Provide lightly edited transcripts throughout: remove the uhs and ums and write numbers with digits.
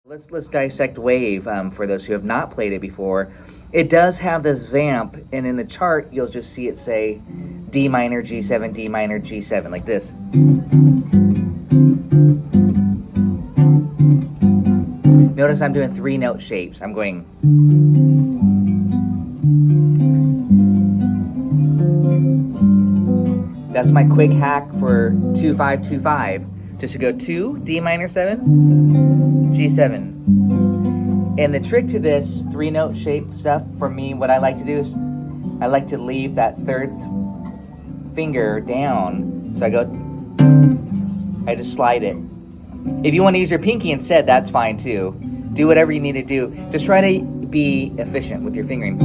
Let's dissect wave for those who have not played it before. It does have this vamp, and in the chart you'll just see it say D minor, G7, D minor, G7, like this. Notice I'm doing 3-note shapes. I'm going. That's my quick hack for 2-5-2-5. Just to go 2, D minor 7, G7. And the trick to this 3-note shape stuff, for me, what I like to do is I like to leave that third finger down. So I just slide it. If you want to use your pinky instead, that's fine too. Do whatever you need to do. Just try to be efficient with your fingering.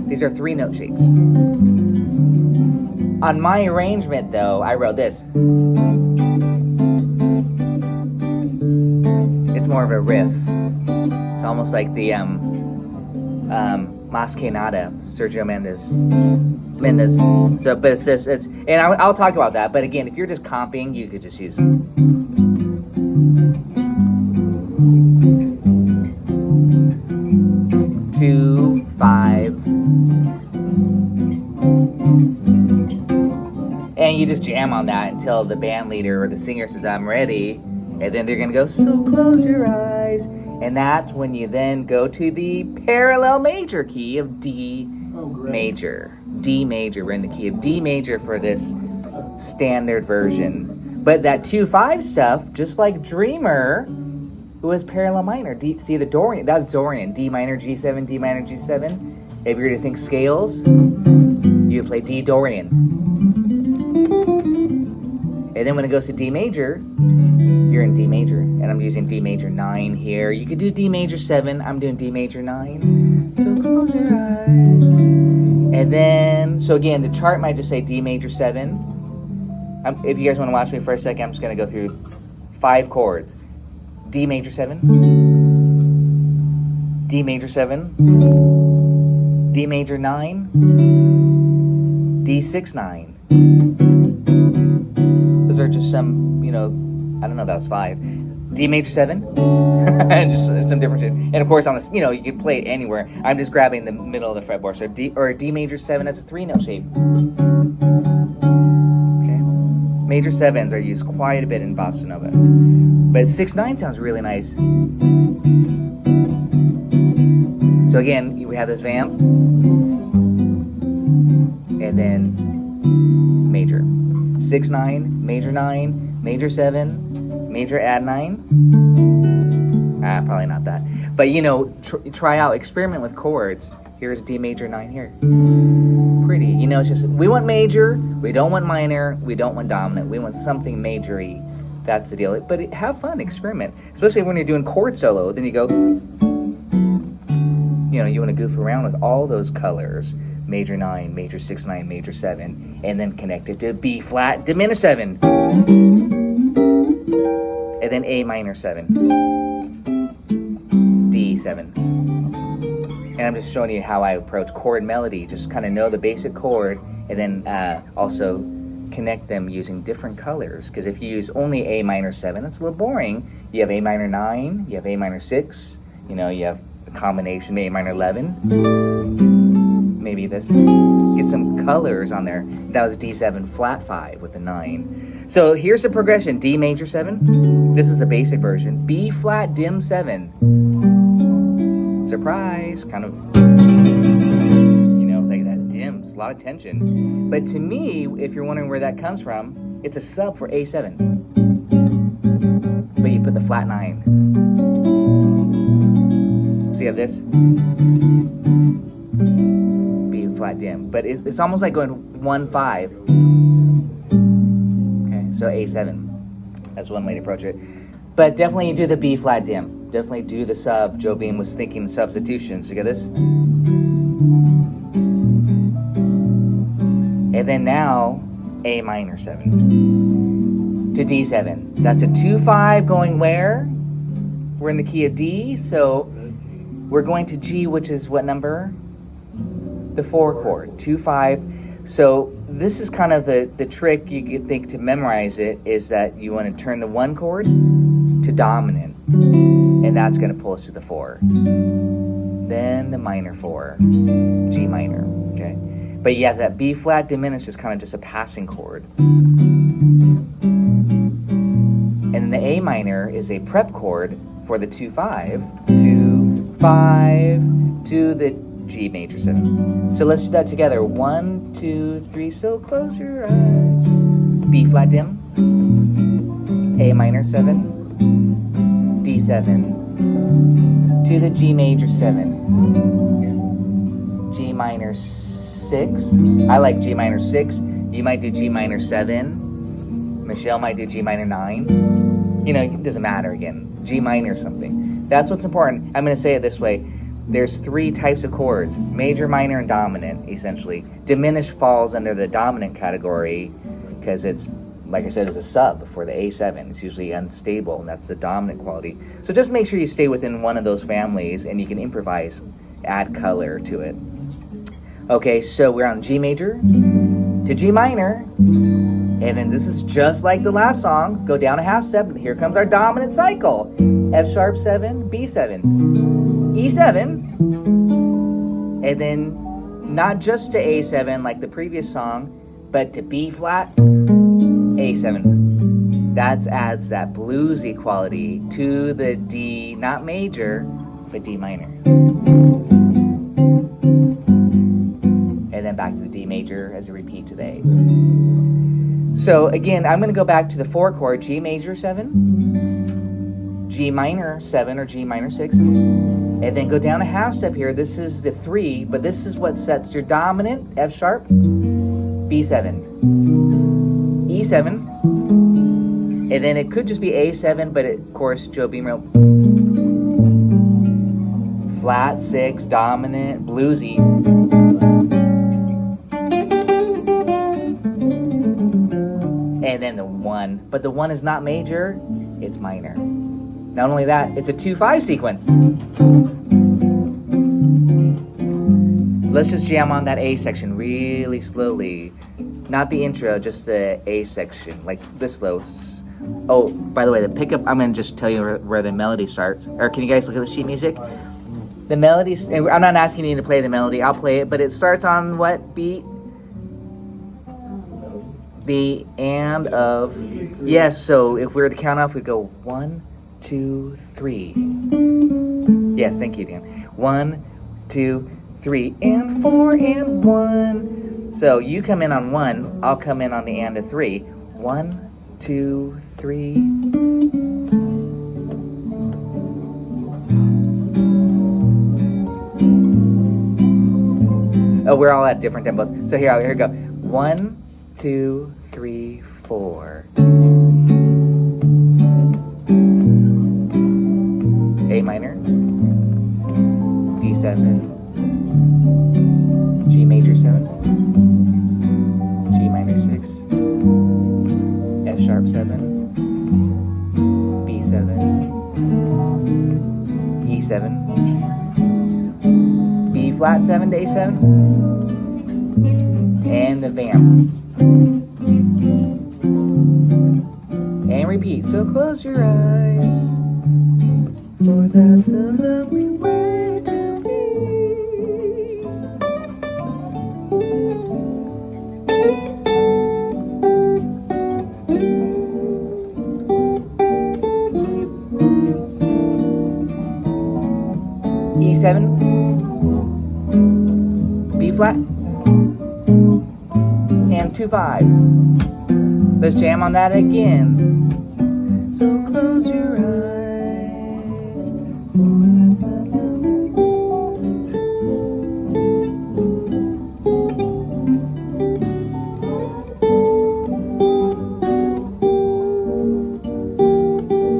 These are 3-note shapes. On my arrangement, though, I wrote this. It's more of a riff. It's almost like the Mas Que Nada, Sergio Mendes. So, but it's this. And I'll talk about that. But again, if you're just comping, you could just use 2, 5. And you just jam on that until the band leader or the singer says, I'm ready. And then they're going to go, so close your eyes. And that's when you then go to the parallel major key of D major. D major. We're in the key of D major for this standard version. But that 2-5 stuff, just like Dreamer, it was parallel minor. See the Dorian. That's Dorian. D minor, G7, D minor, G7. If you're to think scales, you play D Dorian. And then when it goes to D major, you're in D major. And I'm using D major 9 here. You could do D major 7. I'm doing D major 9. So close your eyes. And then, so again, the chart might just say D major 7. If you guys want to watch me for a second, I'm just going to go through 5 chords. D major 7. D major 7. D major 9. D6 9. Those are just some, I don't know, that was 5. D major 7. Just some different shit. And of course on this, you can play it anywhere. I'm just grabbing the middle of the fretboard. So D major 7 as a 3-note shape. Okay. Major 7s are used quite a bit in Bossa Nova. But 6-9 sounds really nice. So again, we have this vamp. And then major. 6-9, major 9, major 7, major add 9. Probably not that. But try out, experiment with chords. Here's D major 9 here. Pretty. It's just, we want major, we don't want minor, we don't want dominant, we want something majory. That's the deal. But have fun, experiment. Especially when you're doing chord solo, then you go, you want to goof around with all those colors. Major 9, major 6-9, major 7, and then connect it to B flat diminished 7. And then A minor 7. D7. And I'm just showing you how I approach chord melody. Just kind of know the basic chord, and then also connect them using different colors. Because if you use only A minor 7, that's a little boring. You have A minor 9, you have A minor 6, you have a combination, A minor 11. Maybe this, get some colors on there. That was D7 flat 5 with a 9. So here's the progression. D major 7. This is the basic version. B flat dim 7. Surprise. Kind of, it's like that dims. A lot of tension. But to me, if you're wondering where that comes from, it's a sub for A7. But you put the flat 9. So you have this. Flat dim, but it's almost like going 1-5. Okay, so A7. That's one way to approach it. But definitely do the B flat dim. Definitely do the sub. Jobim was thinking substitutions. You got this? And then now A minor 7 to D7. That's a 2-5 going where? We're in the key of D, so we're going to G, which is what number? The 4 chord, 2-5. So this is kind of the trick you could think to memorize it, is that you want to turn the 1 chord to dominant, and that's going to pull us to the 4. Then the minor 4, G minor, okay? But yeah, that B flat diminished is kind of just a passing chord. And then the A minor is a prep chord for the 2-5, 2-5 to the G major 7. So let's do that together. 1, 2, 3, so close your eyes. B flat dim, A minor 7, D7 to the G major 7, G minor 6. I like G minor 6. You might do G minor 7. Michelle might do G minor 9. You know, it doesn't matter again. G minor something. That's what's important. I'm going to say it this way. There's 3 types of chords, major, minor, and dominant, essentially. Diminished falls under the dominant category because it's, like I said, it's a sub for the A7. It's usually unstable, and that's the dominant quality. So just make sure you stay within one of those families, and you can improvise, add color to it. Okay, so we're on G major to G minor, and then this is just like the last song. Go down a half step, and here comes our dominant cycle. F sharp 7, B7, E7, and then not just to A7 like the previous song, but to B flat, A7. That adds that bluesy quality to the D, not major, but D minor. And then back to the D major as a repeat to the A. So again, I'm going to go back to the 4 chord, G major 7, G minor 7 or G minor 6, and then go down a half step here. This is the 3, but this is what sets your dominant, F sharp, B7, E7, and then it could just be A7, but of course, Jobim wrote flat 6, dominant, bluesy. And then the 1, but the 1 is not major, it's minor. Not only that, it's a 2-5 sequence. Let's just jam on that A section really slowly. Not the intro, just the A section, like this slow. Oh, by the way, the pickup, I'm going to just tell you where the melody starts. Or can you guys look at the sheet music? The melody, I'm not asking you to play the melody, I'll play it, but it starts on what beat? The and of. Yes, so if we were to count off, we'd go 1, 2, 3. Yes, thank you, Dan. 1, 2, 3, and 4, and 1. So you come in on 1, I'll come in on the and of 3. 1, 2, 3. Oh, we're all at different tempos. So here we go. 1, 2, 3, 4. A minor, D7, G major 7, G minor 6, F sharp 7, B7, E7, B flat 7 to A7, and the vamp. And repeat. So close your eyes, for that's a lovely way to be. E7, B flat, and 2-5. Let's jam on that again. So close your eyes, for that's a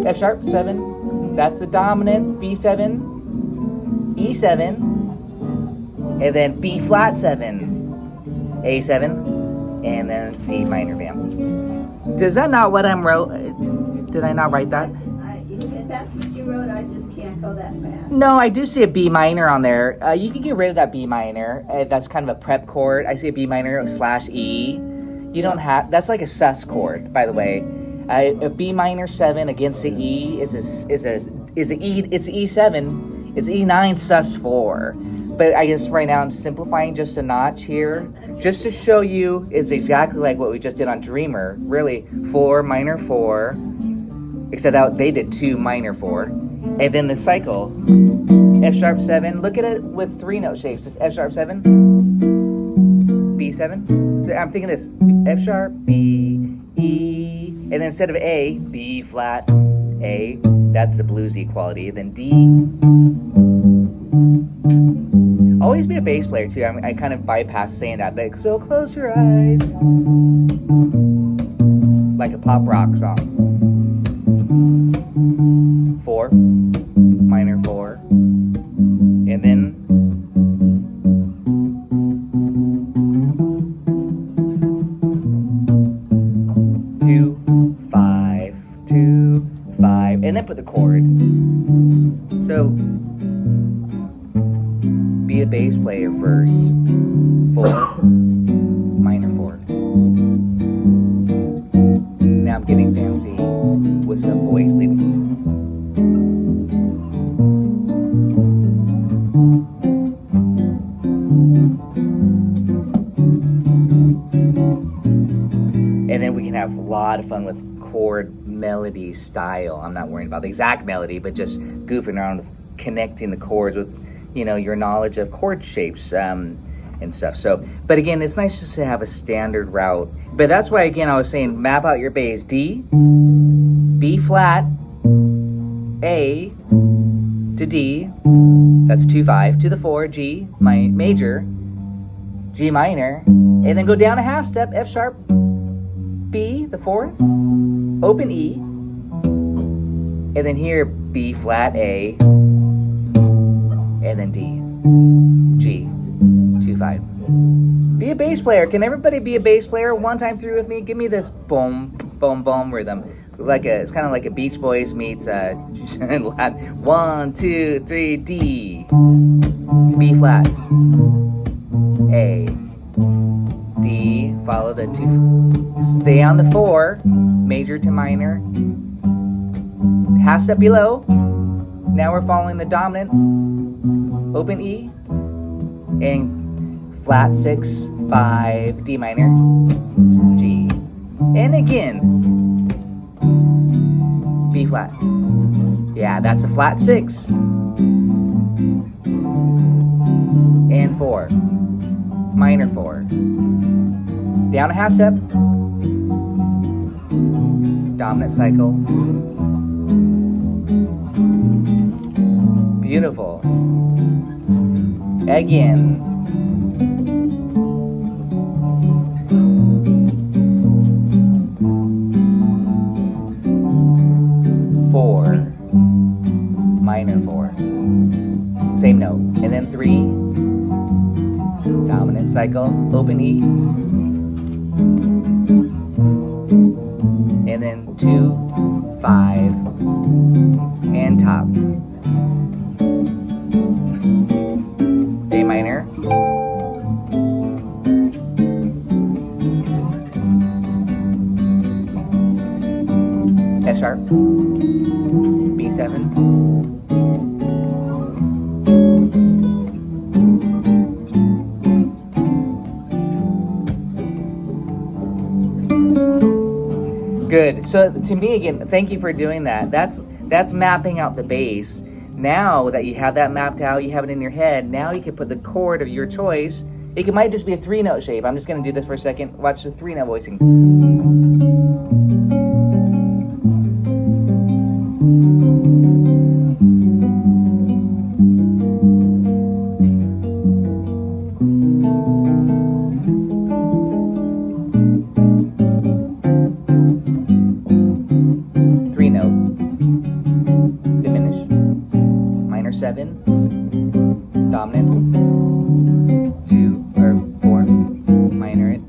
F sharp 7, that's the dominant, B7, E7, and then B flat 7, A7, and then D minor vamp. Is that not what I'm wrote? Did I not write that? If that's what you wrote, I just can't go that fast. No, I do see a B minor on there. You can get rid of that B minor. That's kind of a prep chord. I see a B minor / E. You don't have, that's like a sus chord, by the way. A B minor 7 against the E is it's E7. It's E9 sus4. But I guess right now I'm simplifying just a notch here, just to show you it's exactly like what we just did on Dreamer. Really, 4 minor 4, except that they did 2 minor 4, and then the cycle. F sharp 7. Look at it with 3 note shapes. It's F sharp 7, B7. I'm thinking this: F sharp, B, E, and then instead of A, B flat, A. That's the bluesy quality. Then D. Always be a bass player too. I kind of bypass saying that, but so close your eyes, like a pop rock song. 4, minor 4, and then 2, 5, 2, 5, and then put the chord. So be a bass player first. 4, minor 4. Now I'm getting fancy with some voice leading. And then we can have a lot of fun with chord melody style. I'm not worrying about the exact melody, but just goofing around with connecting the chords with, you know, your knowledge of chord shapes and stuff. So, but again, it's nice just to have a standard route. But that's why, again, I was saying map out your bass. D, B flat, A to D. That's 2, 5 to the 4, G major, G minor, and then go down a half step, F sharp, B, the 4th, open E, and then here B flat, A, and then D, G, 2, 5. Be a bass player. Can everybody be a bass player one time through with me? Give me this boom, boom, boom rhythm. It's kind of like a Beach Boys meets 1, 2, 3, D, B flat, A, D, follow the 2, stay on the 4, major to minor, half step below. Now we're following the dominant, open E, and flat 6, 5, D minor, G, and again, B flat. Yeah, that's a flat 6, and 4, minor 4, down a half step, dominant cycle, beautiful, again, minor 4, same note, and then 3, dominant cycle, open E, and then 2, 5, and top, A minor, F sharp, B7, good. So to me, again, thank you for doing that. That's mapping out the bass. Now that you have that mapped out, you have it in your head, now you can put the chord of your choice. It might just be a 3-note shape. I'm just going to do this for a second. Watch the 3-note voicing. 7, dominant, 2 or 4, minor it,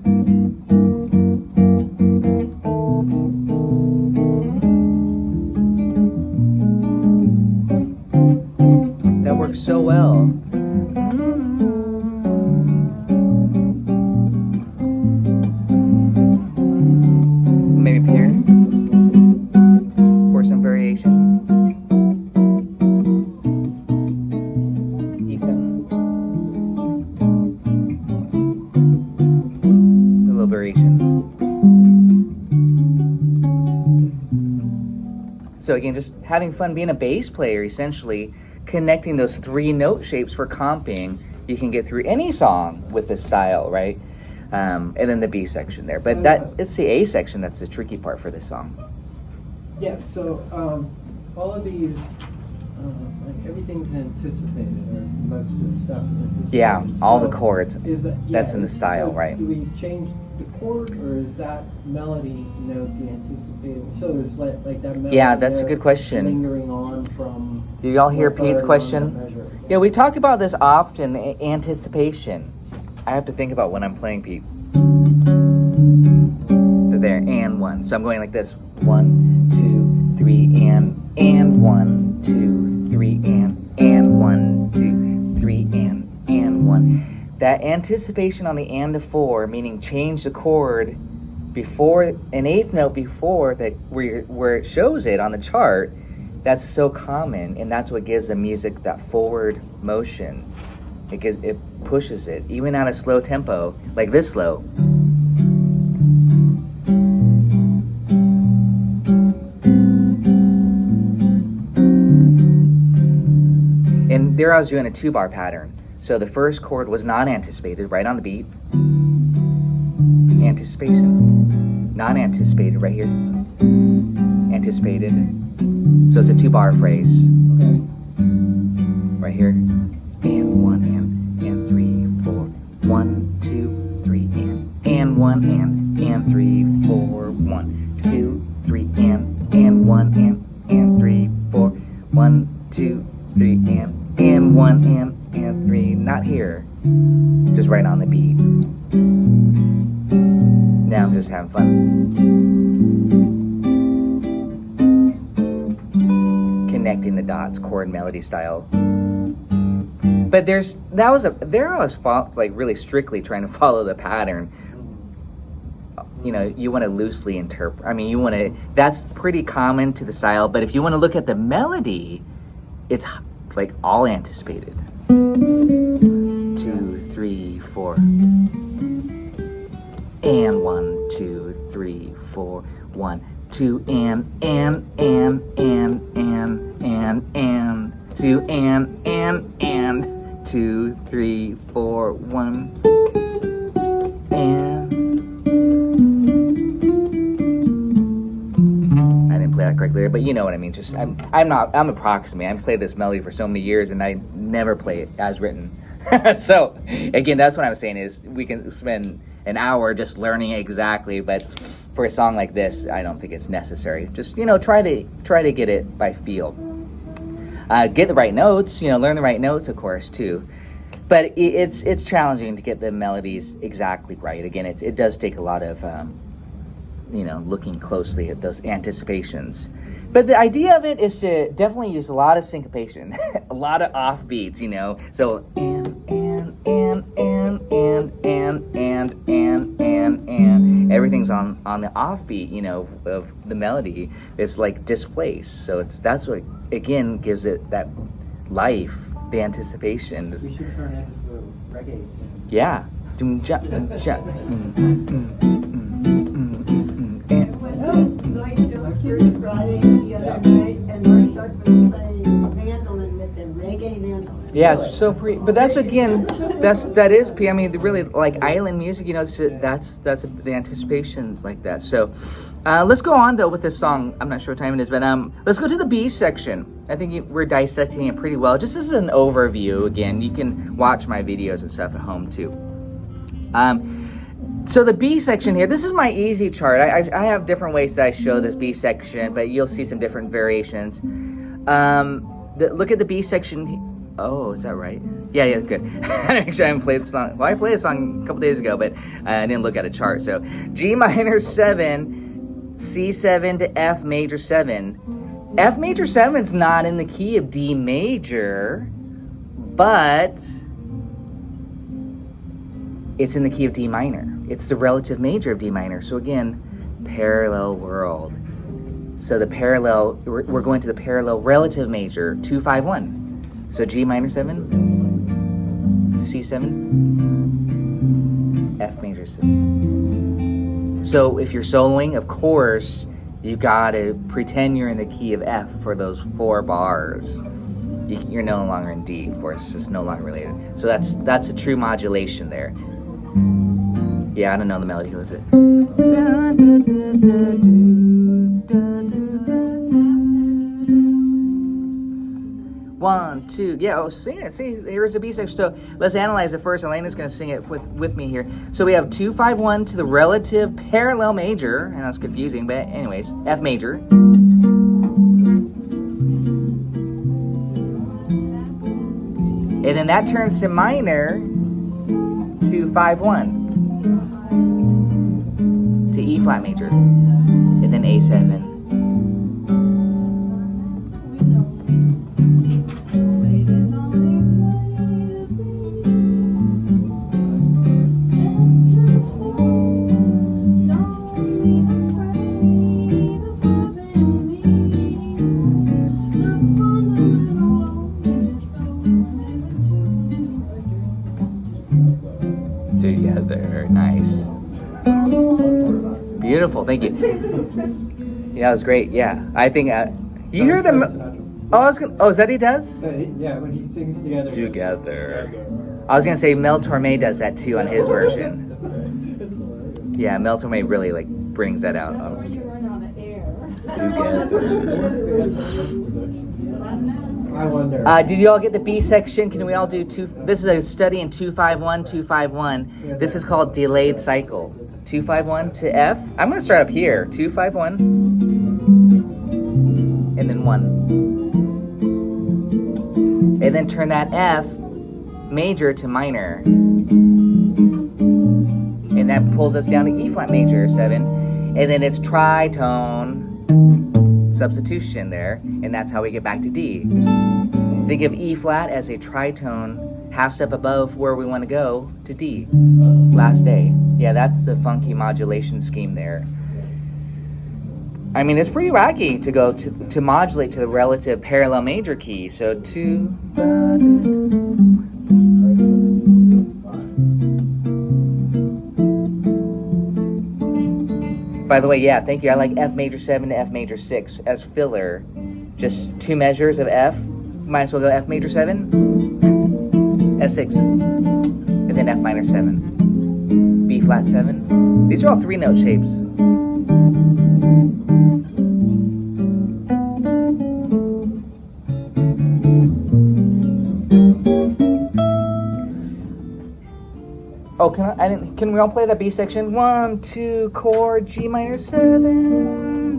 So again, just having fun being a bass player, essentially connecting those 3 note shapes for comping. You can get through any song with this style, right? And then the B section there. But it's the A section that's the tricky part for this song. Yeah, so all of these, like everything's anticipated, or most of the stuff is anticipated. Yeah, all the chords. That's in the so style, right? Do we change the chord, or is that melody note the anticipated? So is like that melody? Yeah, that's a good question. Lingering on from. Do y'all hear what's Pete's already on the question? measure? Yeah, we talk about this often, anticipation. I have to think about when I'm playing, Pete. There, and 1. So I'm going like this. 1, 2, 3, and 1, 2, 3, and 1, 2, 3, and 1. That anticipation on the and to 4, meaning change the chord before an 8th note before that where it shows it on the chart. That's so common, and that's what gives the music that forward motion. It pushes it, even at a slow tempo, like this slow. And there I was doing a 2-bar pattern. So the first chord was not anticipated, right on the beat. Anticipation. Non-anticipated right here. Anticipated. So it's a 2-bar phrase. Okay. Right here. And 1 and 3, 4. 1, 2, 3 and 1 and 3, 4. 1, 2, 3 and 1 and 3, 4. 1, 2, 3 and 1 and 3. Not here. Just right on the beat. Now I'm just having fun. Connecting the dots, chord melody style. But there I was like really strictly trying to follow the pattern. You know, you want to loosely interpret. I mean, that's pretty common to the style. But if you want to look at the melody, it's like all anticipated. 2, 3, 4. And 1, 2, 3, 4. 1, 2, and 2 and 2, 3, 4, 1 and. I didn't play that correctly there, but you know what I mean. Just I'm approximating. I've played this melody for so many years, and I never play it as written. So again, that's what I'm saying is we can spend an hour just learning it exactly, but for a song like this, I don't think it's necessary. Just try to get it by feel. Get the right notes, learn the right notes, of course, too. But it's challenging to get the melodies exactly right. Again, it does take a lot of looking closely at those anticipations. But the idea of it is to definitely use a lot of syncopation, a lot of offbeats, So and everything's on the offbeat, of the melody. It's like displaced. So that's what again gives it that life, the anticipation. We should turn it into a reggae tune. Yeah. Lloyd Jones first Friday the other night, and Mark Sharp was playing mandolin with him, reggae mandolin. Yeah, so but that's again, that is. I mean, really like island music. That's the anticipations like that. So, let's go on though with this song. I'm not sure what time it is, but let's go to the B section. I think we're dissecting it pretty well. Just as an overview, again, you can watch my videos and stuff at home too. So the B section here, this is my easy chart. I have different ways that I show this B section, but you'll see some different variations. Look at the B section. Oh, is that right? Yeah, good. Actually, I haven't played the song. Well, I played the song a couple days ago, but I didn't look at a chart. So G minor 7, C7 to F major 7. F major 7 is not in the key of D major, but it's in the key of D minor. It's the relative major of D minor. So again, parallel world. So the parallel, we're going to the parallel relative major, 2, 5, 1. So G minor 7, C7, F major 7. So if you're soloing, of course, You gotta pretend you're in the key of F for those 4 bars. You're no longer in D, of course, it's just no longer related. So that's a true modulation there. Yeah, I don't know the melody. Who is it? 1, 2, yeah, oh, sing it. See, here's the B section. So let's analyze it first. Elena's going to sing it with me here. So we have 2, 5, 1 to the relative parallel major, and that's confusing, but anyways, F major. And then that turns to minor to 5, 1 to E flat major, and then A7. Together, nice. Beautiful, thank you. Yeah, that was great. Yeah, I think you hear them. Oh, is that what he does? Yeah, when he sings together. Together. I was gonna say Mel Torme does that too on his version. Yeah, Mel Torme really like brings that out. That's where you run out of air. Together. I wonder. Did you all get the B section? Can we all do two? This is a study in 2-5-1, 2-5-1. This is called delayed cycle. 2-5-1 to F. I'm gonna start up here. 2-5-1, and then 1, and then turn that F major to minor, and that pulls us down to E flat major 7, and then it's tritone substitution there, and that's how we get back to D. Think of E flat as a tritone, half step above where we want to go to D. Last day. Yeah, that's the funky modulation scheme there. I mean, it's pretty wacky to go to modulate to the relative parallel major key. So 2. By the way, yeah, thank you. I like F major 7 to F major 6 as filler. Just 2 measures of F. Might as well go F major 7, F6, and then F minor 7, B flat 7. These are all 3-note shapes. Oh, can we all play that B section? 1, 2, chord, G minor 7.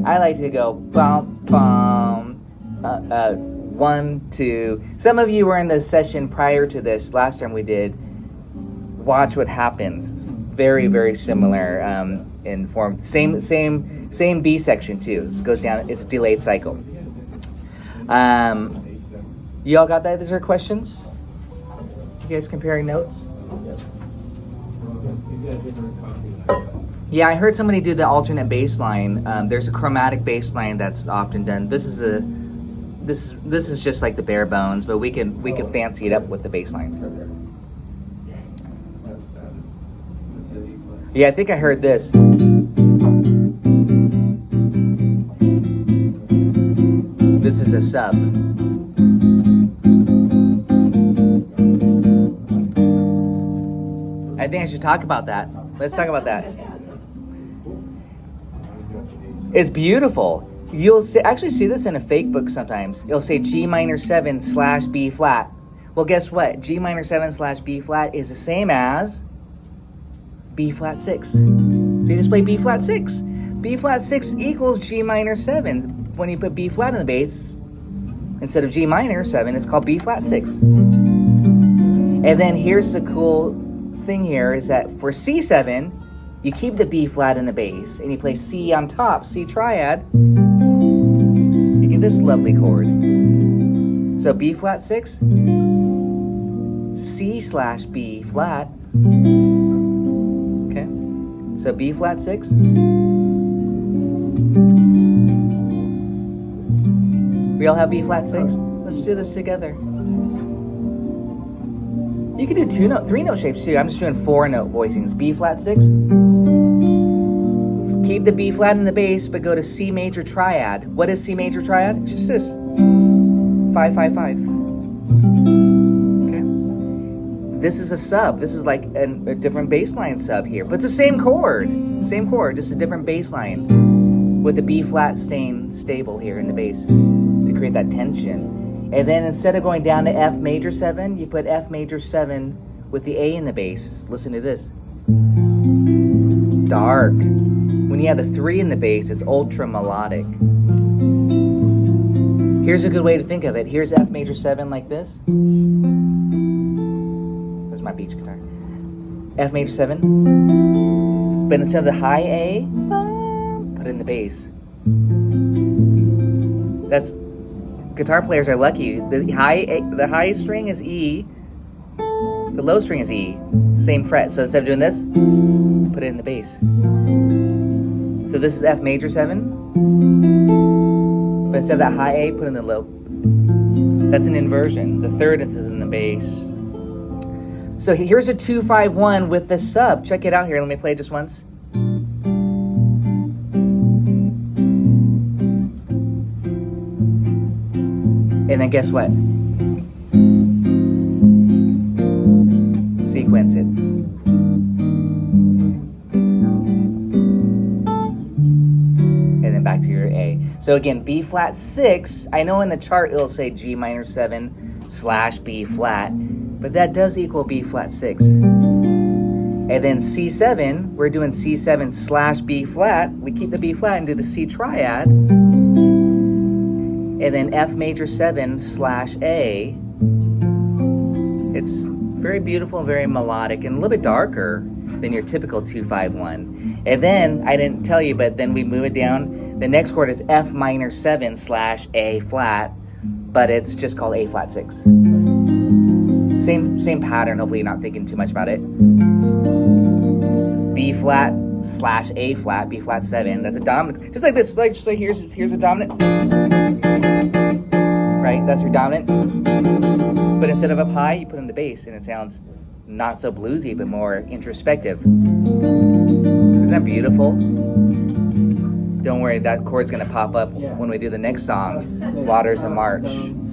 I like to go bum bum, 1, 2. Some of you were in the session prior to this. Last time we did. Watch what happens. Very, very similar in form. Same B section too. Goes down. It's a delayed cycle. You all got that? Is there questions? You guys comparing notes? Yeah, I heard somebody do the alternate bass line. There's a chromatic bass line that's often done. This is just like the bare bones, but we can fancy it up with the bass line. Yeah, I think I heard this. This is a sub. I think I should talk about that. Let's talk about that. It's beautiful. You'll actually see this in a fake book sometimes. It'll say G minor 7 / B flat. Well, guess what? G minor 7 / B flat is the same as B flat 6. So you just play B flat 6. B flat 6 equals G minor 7. When you put B flat in the bass, instead of G minor 7, it's called B flat 6. And then here's the cool thing here is that for C7, you keep the B flat in the bass and you play C on top, C triad. You get this lovely chord. So B flat 6, C / B flat. Okay. So B flat 6, We all have B flat 6? Let's do this together. You could do 3-note shapes too. I'm just doing 4-note voicings. B flat 6. Keep the B flat in the bass, but go to C major triad. What is C major triad? It's just this. 5, 5, 5. Okay. This is a sub. This is like a different bass line sub here. But it's the same chord. Same chord, just a different bass line. With the B flat staying stable here in the bass to create that tension. And then instead of going down to F major 7, you put F major 7 with the A in the bass. Listen to this. Dark. When you have the 3 in the bass, it's ultra melodic. Here's a good way to think of it. Here's F major 7 like this. This is my beach guitar. F major 7. But instead of the high A, put it in the bass. That's... Guitar players are lucky. The high string is E. The low string is E. Same fret. So instead of doing this, put it in the bass. So this is F major 7. But instead of that high A, put in the low. That's an inversion. The third is in the bass. So here's a 2-5-1 with the sub. Check it out here. Let me play it just once. And then guess what? Sequence it. And then back to your A. So again, B flat 6. I know in the chart it'll say G minor 7 / B flat, but that does equal B flat 6. And then C7, we're doing C7 / B flat. We keep the B flat and do the C triad. And then F major 7 / A. It's very beautiful, very melodic, and a little bit darker than your typical 2-5-1. And then, I didn't tell you, but then we move it down. The next chord is F minor 7 / A flat, but it's just called A flat 6. Same pattern, hopefully you're not thinking too much about it. B flat / A flat, B flat 7, that's a dominant. Just like this, just like here's a dominant. Right, that's your dominant. But instead of up high, you put in the bass, and it sounds not so bluesy, but more introspective. Isn't that beautiful? Don't worry, that chord's gonna pop up when we do the next song, Waters of March.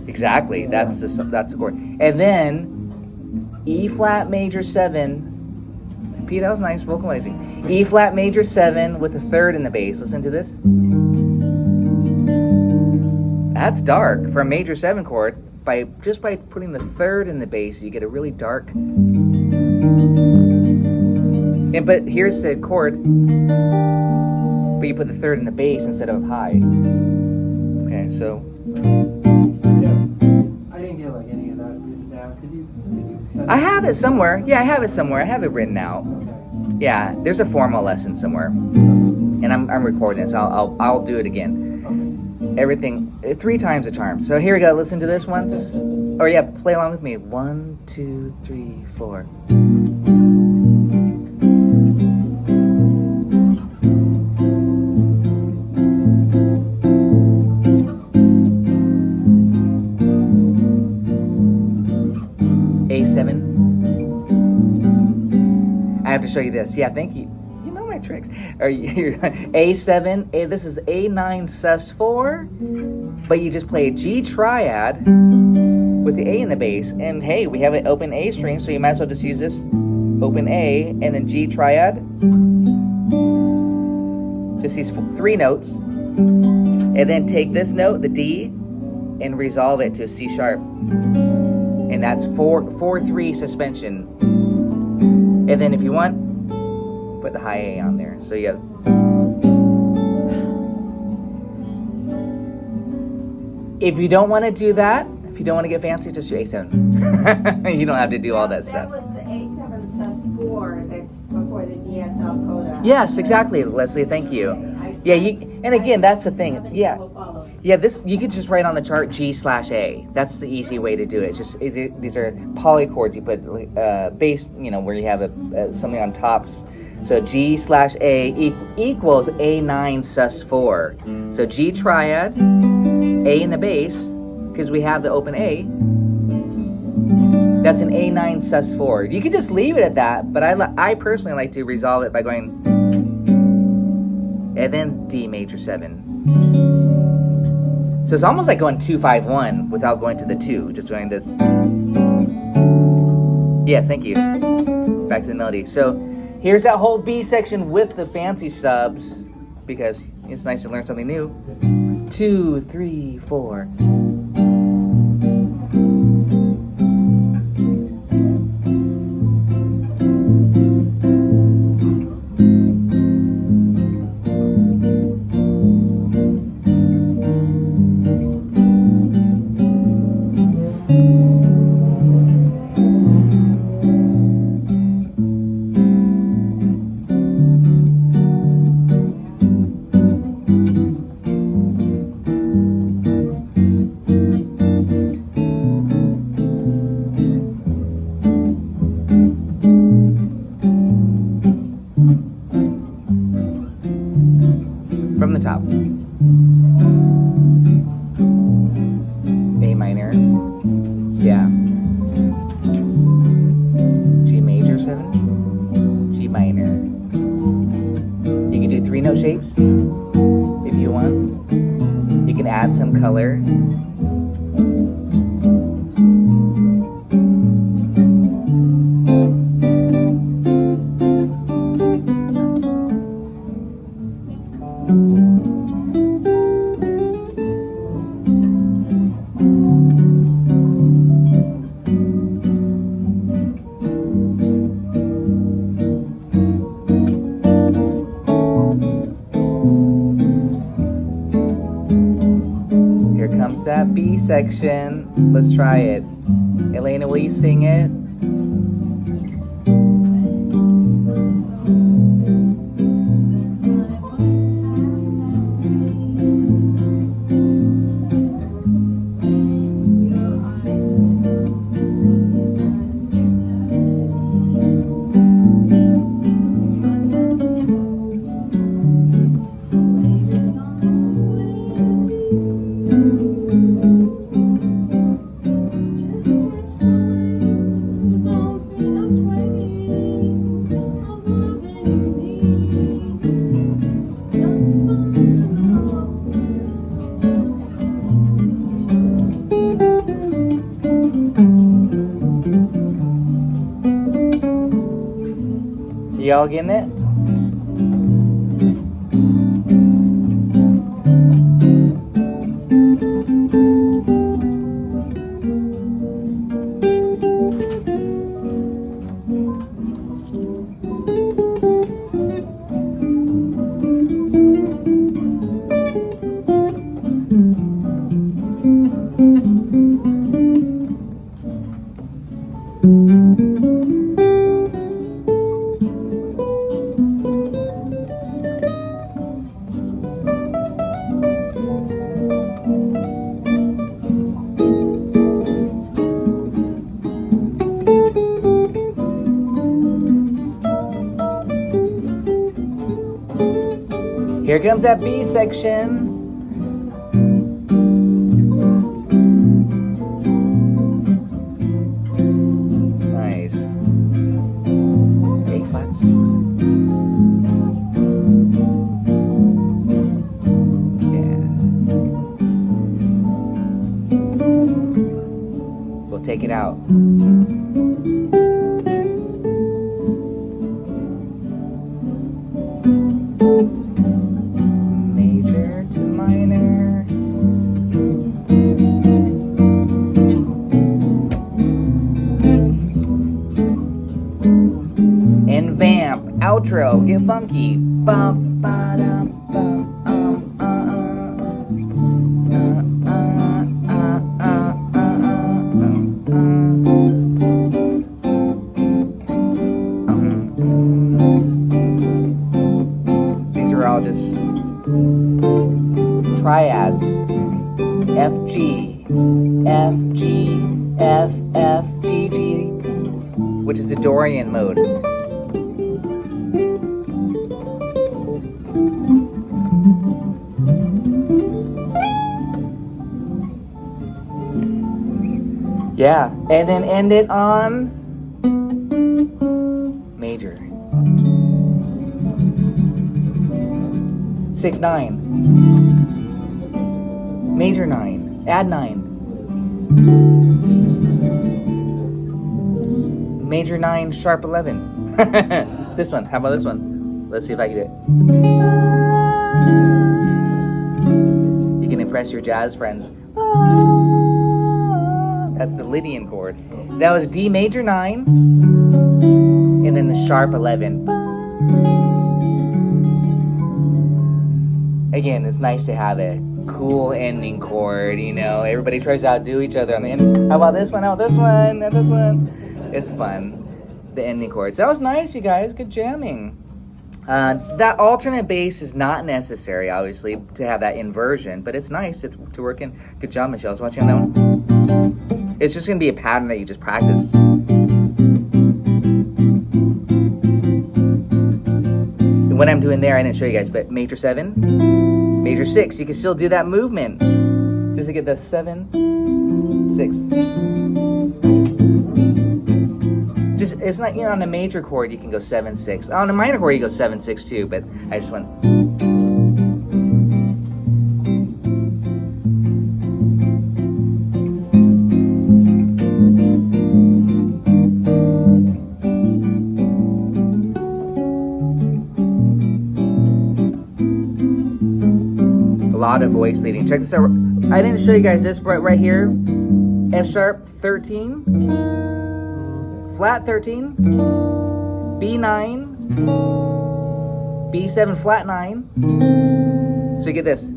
Exactly, that's the chord. And then E flat major 7. Pete, that was nice vocalizing. E flat major 7 with a third in the bass. Listen to this. That's dark for a major 7 chord. Just by putting the third in the bass, you get a really dark. But here's the chord, but you put the third in the bass instead of high. Okay, so. Yeah, I didn't get like any of that written down. Could you send I have it somewhere. Yeah, I have it somewhere. I have it written out. Okay. Yeah, there's a formal lesson somewhere, and I'm recording it, so I'll do it again. Everything 3 times a charm. So here we go. Listen to this once. Or yeah, play along with me. 1, 2, 3, 4. A7. I have to show you this. Yeah, thank you. You know my tricks. Are you A7? This is A9 sus4, but you just play a G triad with the A in the bass. And hey, we have an open A string, so you might as well just use this open A and then G triad. Just these 3 notes, and then take this note, the D, and resolve it to a C sharp. And that's 4/4/3 suspension. And then if you want, put the high A on there. So you have. If you don't want to do that, if you don't want to get fancy, just do A7. You don't have to do all that stuff. That was the A7 sus4 that's before the DSL coda. Yes, exactly, Leslie. Thank you. Yeah, and again, that's the thing. Yeah. Yeah, this you could just write on the chart G/A. That's the easy way to do it. These are polychords. You put bass, where you have something on top. So G/A equals A9 sus4. So G triad, A in the bass, because we have the open A. That's an A9 sus4. You could just leave it at that, but I personally like to resolve it by going, and then D major 7. So it's almost like going 2-5-1 without going to the 2, just doing this. Yes, thank you. Back to the melody. So here's that whole B section with the fancy subs, because it's nice to learn something new. 2, 3, 4. From the top. A minor. Yeah. G major 7. G minor. You can do 3-note shapes if you want. You can add some color. That B section. Let's try it. Elena, will you sing it? Y'all getting it? Here comes that B section. Nice. A flat 6. Yeah. We'll take it out. Outro, get funky. Bum, ba-dum, bum, These are all just triads. F, G, F, G, F, F, G, G, which is the Dorian mode. Yeah, and then end it on major. 6-9. Major 9. Add 9. Major 9, sharp 11. This one. How about this one? Let's see if I can do it. You can impress your jazz friends. That's the Lydian chord. That was D major 9, and then the sharp 11. Again, it's nice to have a cool ending chord, you know. Everybody tries to outdo each other on the end. How about this one? How about this one? And this one? It's fun. The ending chords. That was nice, you guys. Good jamming. That alternate bass is not necessary, obviously, to have that inversion, but it's nice to work in. Good job, Michelle. I was watching on that one. It's just going to be a pattern that you just practice. And what I'm doing there, I didn't show you guys, but major 7, major 6. You can still do that movement. Just to get the 7, 6. Just, it's not, you know, on a major chord you can go 7, 6. On a minor chord you go 7, 6 too, but I just went. A lot of voice leading. Check this out. I didn't show you guys this, but right here, F sharp 13, flat 13, B9, B7 flat 9. So you get this.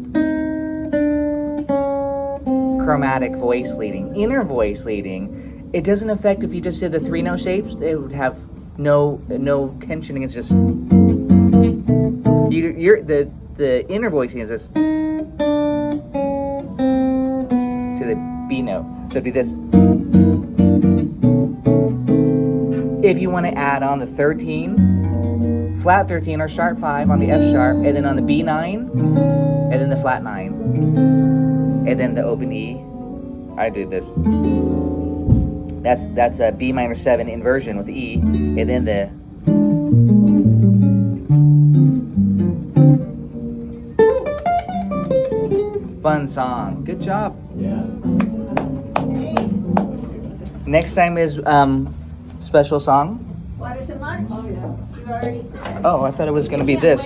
Chromatic voice leading, inner voice leading. It doesn't affect if you just did the 3-note shapes. It would have no tensioning. It's just the inner voicing is this to the B note. So it'd be this. If you want to add on the 13, flat 13 or sharp 5 on the F sharp, and then on the B9, and then the flat 9, and then the open E, I do this. That's a B minor 7 inversion with the E, and then the fun song. Good job. Yeah. Next time is special song. What is it, March? Oh, yeah. You already said. Oh, I thought it was going to be this.